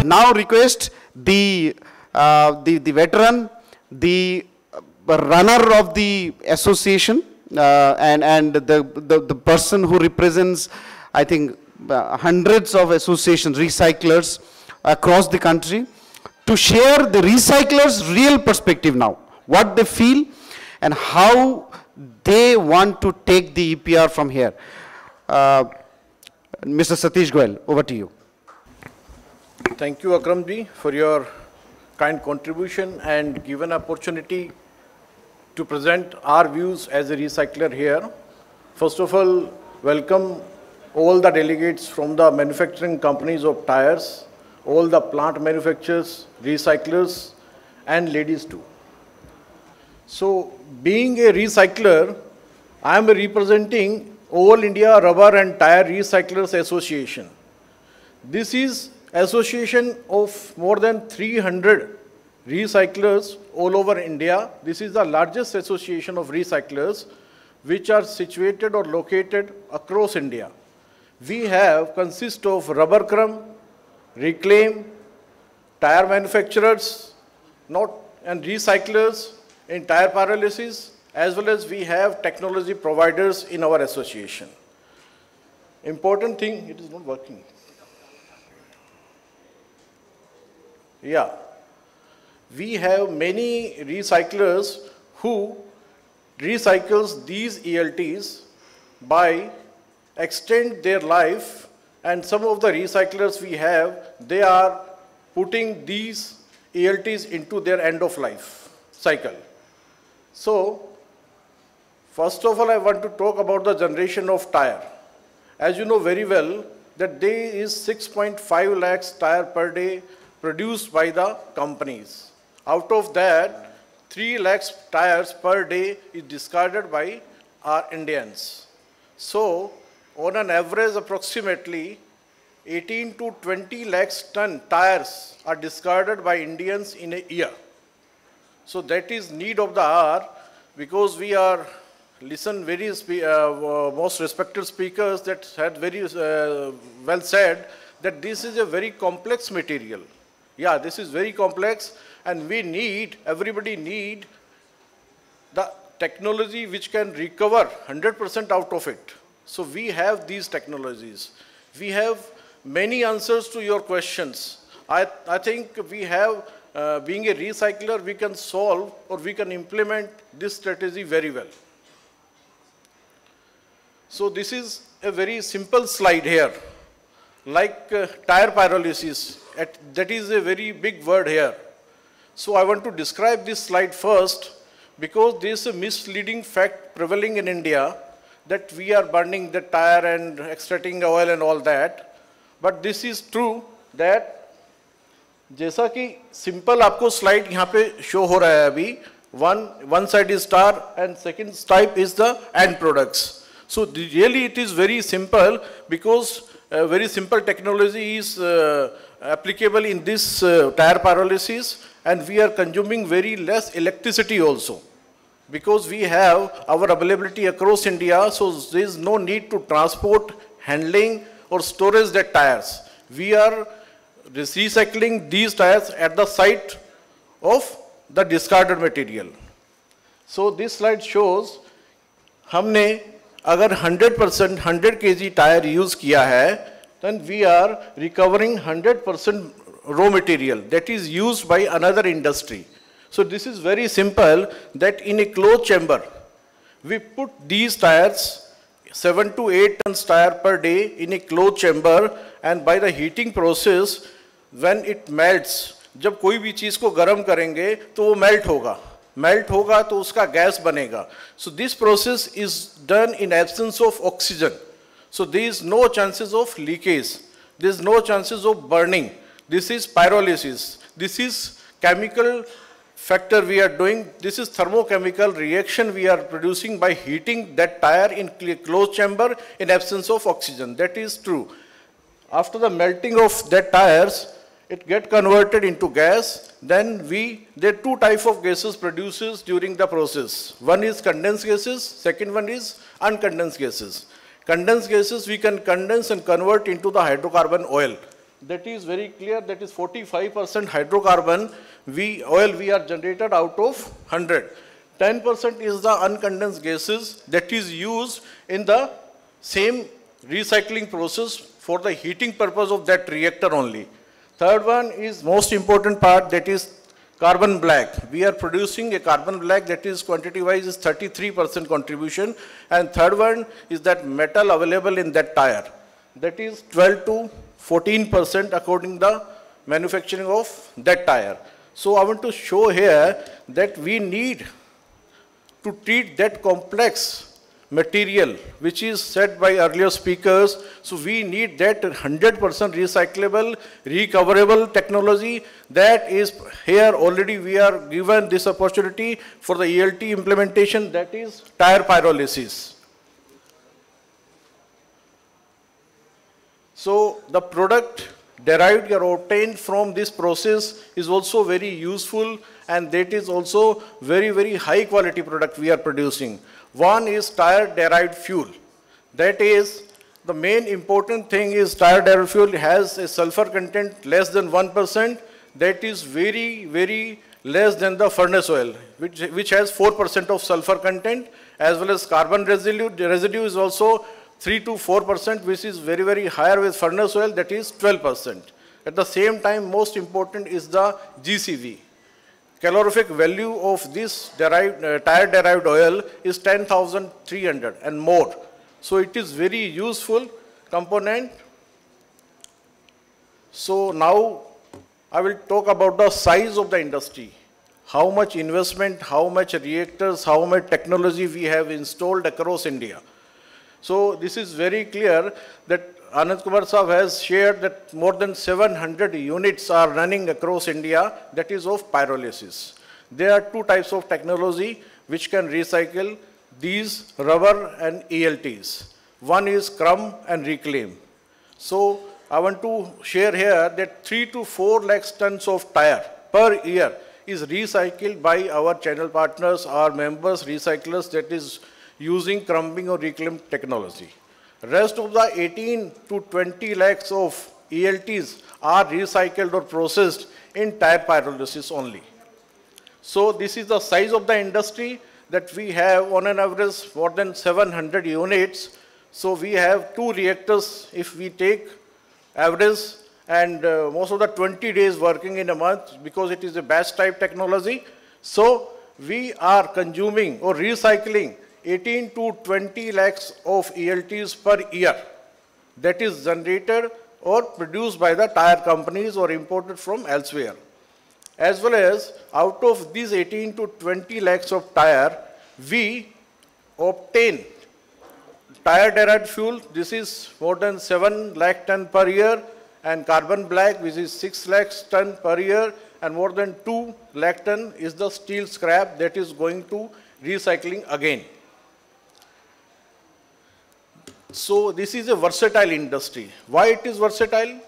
now request the veteran, the runner of the association, and the person who represents, I think, hundreds of associations, recyclers across the country, to share the recyclers' real perspective now, what they feel and how they want to take the EPR from here. Mr. Satish Goyal, over to you. Thank you, Akramji, for your kind contribution and given opportunity to present our views as a recycler here. First of all, welcome all the delegates from the manufacturing companies of tires, all the plant manufacturers, recyclers, and ladies too. So, being a recycler, I am representing All India Rubber and Tire Recyclers Association. This is association of more than 300 recyclers all over India. This is the largest association of recyclers which are situated or located across India. We have consist of rubber crumb, reclaim, tire manufacturers, and recyclers in tire pyrolysis, as well as we have technology providers in our association. Important thing, it is not working. Yeah. We have many recyclers who recycles these ELTs by extend their life, and some of the recyclers we have, they are putting these ELTs into their end of life cycle. So, first of all, I want to talk about the generation of tire. As you know very well, that there is 6.5 lakhs tire per day produced by the companies. Out of that, 3 lakhs tires per day is discarded by our Indians. So, on an average, approximately 18 to 20 lakhs ton tires are discarded by Indians in a year. So that is need of the hour, because we are listen very most respected speakers that had very well said that this is a very complex material. Yeah, this is very complex, and we need, everybody need the technology which can recover 100% out of it. So we have these technologies. We have many answers to your questions. I think we have, being a recycler, we can solve or we can implement this strategy very well. So this is a very simple slide here, like tire pyrolysis. That is a very big word here. So I want to describe this slide first, because there is a misleading fact prevailing in India that we are burning the tire and extracting oil and all that. But this is true that, जैसा कि simple आपको slide यहाँ पे show हो रहा है अभी, one side is tar and second type is the end products. So really it is very simple, because very simple technology is applicable in this tire pyrolysis, and we are consuming very less electricity also, because we have our availability across India, so there is no need to transport, handling or storage the tires. We are recycling these tires at the site of the discarded material. So this slide shows हमने अगर 100% 100 kg tire use किया है, then we are recovering 100% raw material that is used by another industry. So this is very simple, that in a closed chamber, we put these tires, 7 to 8 tons tire per day in a closed chamber, and by the heating process, when it melts, जब कोई भी चीज़ को गर्म करेंगे तो वो melt होगा तो उसका gas बनेगा. So this process is done in absence of oxygen. So there is no chances of leakage. There is no chances of burning. This is pyrolysis. This is chemical factor we are doing. This is thermochemical reaction we are producing by heating that tire in closed chamber in absence of oxygen. That is true. After the melting of that tires, it gets converted into gas. Then there are two types of gases produced during the process. One is condensed gases, second one is uncondensed gases. Condensed gases we can condense and convert into the hydrocarbon oil. that is very clear, that is 45% hydrocarbon oil we are generated out of 100. 10% is the uncondensed gases that is used in the same recycling process for the heating purpose of that reactor only. Third one is most important part, that is carbon black. We are producing a carbon black that is quantity wise is 33% contribution, and third one is that metal available in that tire. That is 12 to 14% according to the manufacturing of that tire. So I want to show here that we need to treat that complex material which is said by earlier speakers. So we need that 100% recyclable, recoverable technology. That is here already we are given this opportunity for the ELT implementation, that is tire pyrolysis. So the product derived or obtained from this process is also very useful, and that is also very, very high quality product we are producing. One is tire derived fuel. That is the main important thing is tire derived fuel has a sulfur content less than 1%. That is very, very less than the furnace oil, which has 4% of sulfur content, as well as carbon residue. The residue is also 3 to 4%, which is very, very higher with furnace oil, that is 12%. At the same time, most important is the GCV. Calorific value of this tire derived oil is 10,300 and more. So it is very useful component. So now I will talk about the size of the industry. How much investment, how much reactors, how much technology we have installed across India. So this is very clear that Anand Kumar Saab has shared that more than 700 units are running across India, that is of pyrolysis. There are two types of technology which can recycle these rubber and ELTs. One is crumb and reclaim. So I want to share here that 3 to 4 lakhs tons of tire per year is recycled by our channel partners, our members, recyclers, that is using crumbing or reclaim technology. Rest of the 18 to 20 lakhs of ELTs are recycled or processed in tire pyrolysis only. So this is the size of the industry that we have on an average more than 700 units. So we have 2 reactors if we take average, and most of the 20 days working in a month because it is a batch type technology. So we are consuming or recycling 18 to 20 lakhs of ELTs per year, that is generated or produced by the tire companies or imported from elsewhere. As well as out of these 18 to 20 lakhs of tire, we obtain tire derived fuel. This is more than 7 lakh ton per year, and carbon black, which is 6 lakhs ton per year, and more than 2 lakh ton is the steel scrap that is going to recycling again. So this is a versatile industry. Why it is versatile?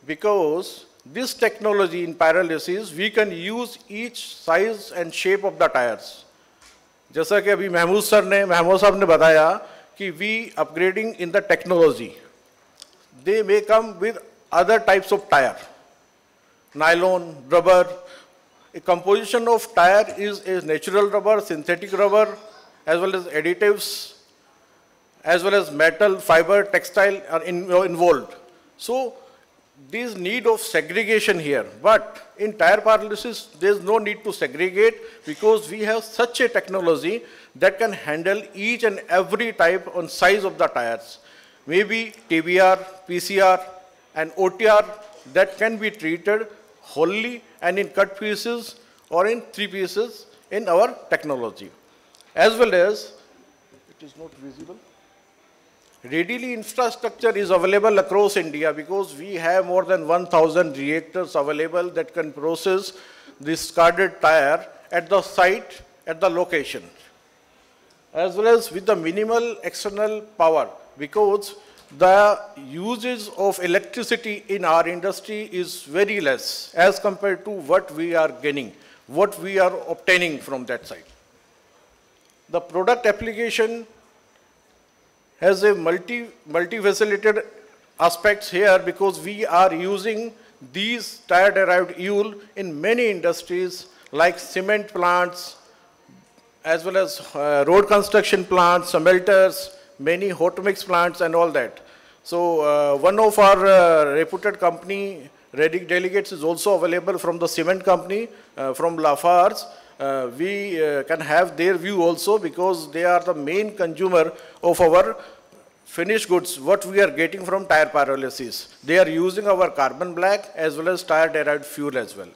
Because this technology in pyrolysis, we can use each size and shape of the tires. जैसा कि अभी महमूद साहब ने बताया कि we upgrading in the technology. They may come with other types of tire, nylon, rubber. A composition of tire is a natural rubber, synthetic rubber, as well as additives, as well as metal, fiber, textile are involved. So there is need of segregation here, but in tire pyrolysis there is no need to segregate because we have such a technology that can handle each and every type on size of the tires. Maybe TBR, PCR and OTR that can be treated wholly and in cut pieces or in 3 pieces in our technology. As well as, it is not visible. Readily infrastructure is available across India because we have more than 1,000 reactors available that can process discarded tire at the site, at the location. As well as with the minimal external power, because the usage of electricity in our industry is very less as compared to what we are gaining, what we are obtaining from that site. The product application has a multifaceted aspects here because we are using these tire-derived fuel in many industries like cement plants, as well as road construction plants, smelters, many hot mix plants and all that. So one of our reputed company delegates is also available from the cement company, from Lafarge. We can have their view also because they are the main consumer of our finished goods, what we are getting from tire pyrolysis. They are using our carbon black as well as tire-derived fuel as well.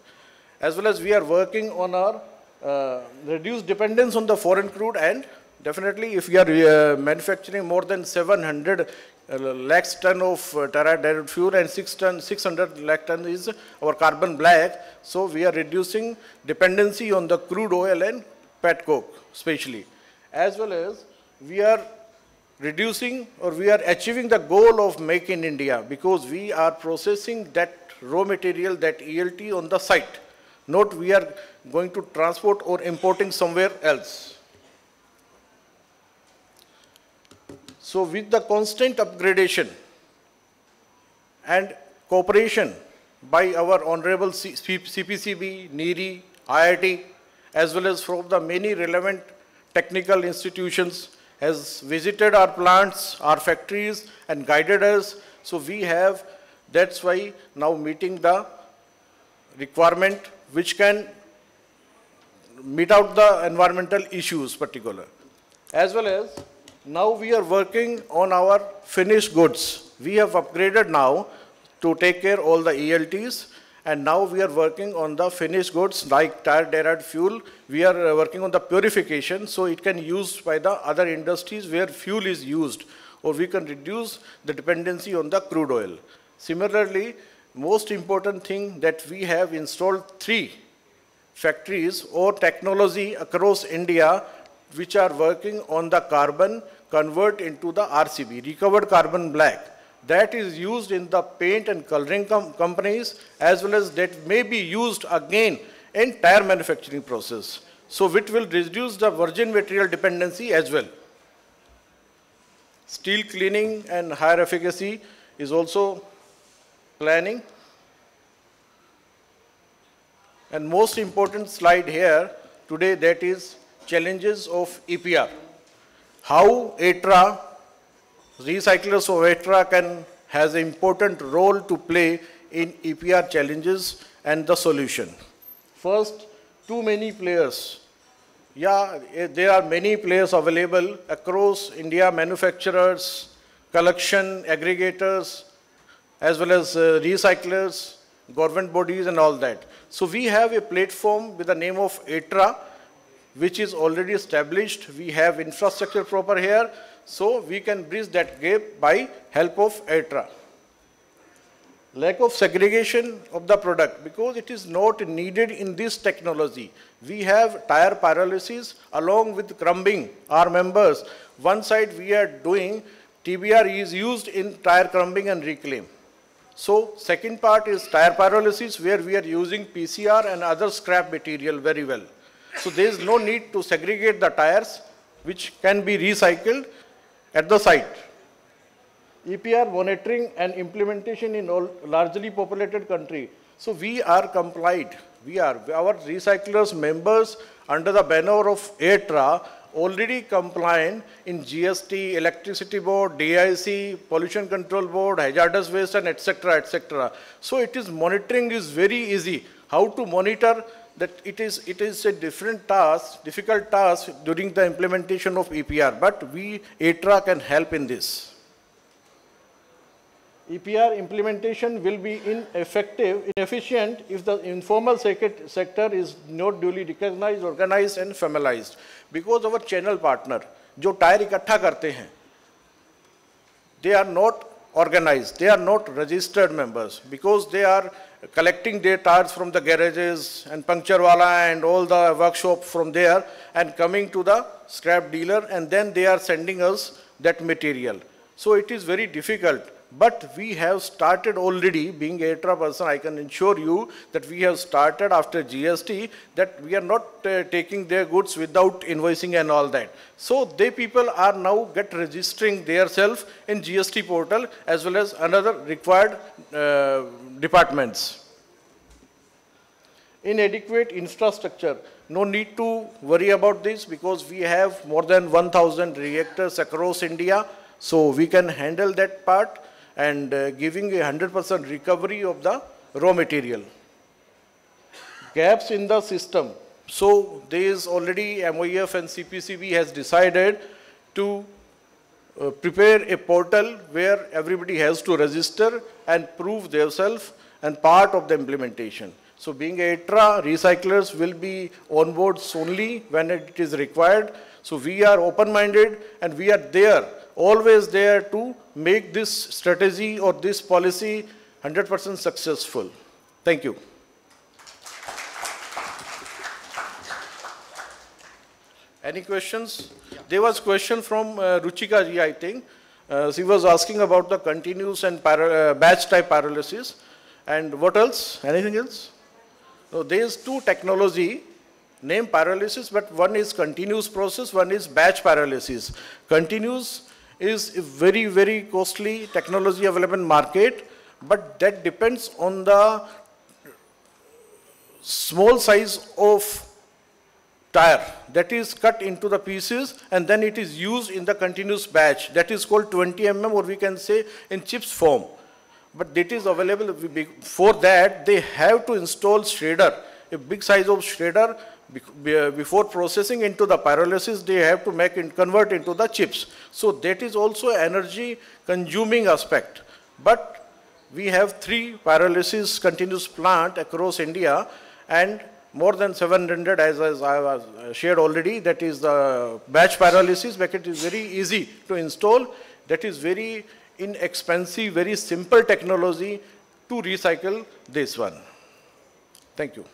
As well as we are working on our reduced dependence on the foreign crude, and definitely if we are manufacturing more than 700 lakhs ton of tire-derived fuel and 600 lakh ton is our carbon black. So we are reducing dependency on the crude oil and pet coke especially. As well as we are reducing or we are achieving the goal of Make in India because we are processing that raw material, that ELT on the site. Not we are going to transport or importing somewhere else. So with the constant upgradation and cooperation by our Honorable CPCB, NEERI, IIT, as well as from the many relevant technical institutions, has visited our plants, our factories, and guided us. So we have, that's why now meeting the requirement which can meet out the environmental issues particular. As well as now we are working on our finished goods. We have upgraded now to take care all the ELTs, and now we are working on the finished goods like tire-derived fuel. We are working on the purification so it can be used by the other industries where fuel is used, or we can reduce the dependency on the crude oil. Similarly, most important thing that we have installed 3 factories or technology across India which are working on the carbon convert into the RCB, recovered carbon black. That is used in the paint and coloring companies, as well as that may be used again in tire manufacturing process. So which will reduce the virgin material dependency as well. Steel cleaning and higher efficacy is also planning. And most important slide here today, that is challenges of EPR. How AIRTRA, recyclers of AIRTRA has an important role to play in EPR challenges and the solution. First, too many players. Yeah, there are many players available across India, manufacturers, collection, aggregators, as well as recyclers, government bodies and all that. So we have a platform with the name of AIRTRA, which is already established. We have infrastructure proper here, so we can bridge that gap by help of AIRTRA. Lack of segregation of the product, because it is not needed in this technology. We have tire pyrolysis along with crumbing, our members. One side we are doing, TBR is used in tire crumbing and reclaim. So second part is tire pyrolysis, where we are using PCR and other scrap material very well. So there is no need to segregate the tires, which can be recycled at the site. EPR monitoring and implementation in all largely populated country. So we are complied. Our recyclers members under the banner of AIRTRA already compliant in GST, Electricity Board, DIC, Pollution Control Board, Hazardous Waste, and etc., etc. So it is monitoring is very easy. How to monitor that it is a different task, difficult task during the implementation of EPR, but AIRTRA can help in this. EPR implementation will be inefficient if the informal sector is not duly recognized, organized and formalized. Because our channel partner, जो tyre इकट्ठा करते हैं, they are not organized, they are not registered members, because they are collecting their tires from the garages and puncture wala and all the workshop from there and coming to the scrap dealer, and then they are sending us that material. So it is very difficult. But we have started already, being AIRTRA person, I can assure you that we have started after GST, that we are not taking their goods without invoicing and all that. So they people are now registering themselves in GST portal as well as another required departments. Inadequate infrastructure. No need to worry about this because we have more than 1,000 reactors across India. So we can handle that part and giving a 100% recovery of the raw material. Gaps in the system. So there is already MOEF and CPCB has decided to prepare a portal where everybody has to register and prove themselves and part of the implementation. So being AIRTRA, recyclers will be on board only when it is required. So we are open-minded and we are there, always there to make this strategy or this policy 100% successful. Thank you. Any questions? Yeah. There was a question from Ruchika ji, I think. She was asking about the continuous and batch type pyrolysis. And what else? Anything else? So there is two technology named pyrolysis, but one is continuous process, one is batch pyrolysis. Continuous is a very, very costly technology available in market, but that depends on the small size of tire that is cut into the pieces and then it is used in the continuous batch. That is called 20 mm or we can say in chips form. But that is available. For that, they have to install shredder, a big size of shredder. Before processing into the pyrolysis, they have to convert into the chips. So that is also energy consuming aspect. But we have 3 pyrolysis continuous plant across India and more than 700 as I was shared already. That is the batch pyrolysis, but it is very easy to install. That is very inexpensive, very simple technology to recycle this one. Thank you.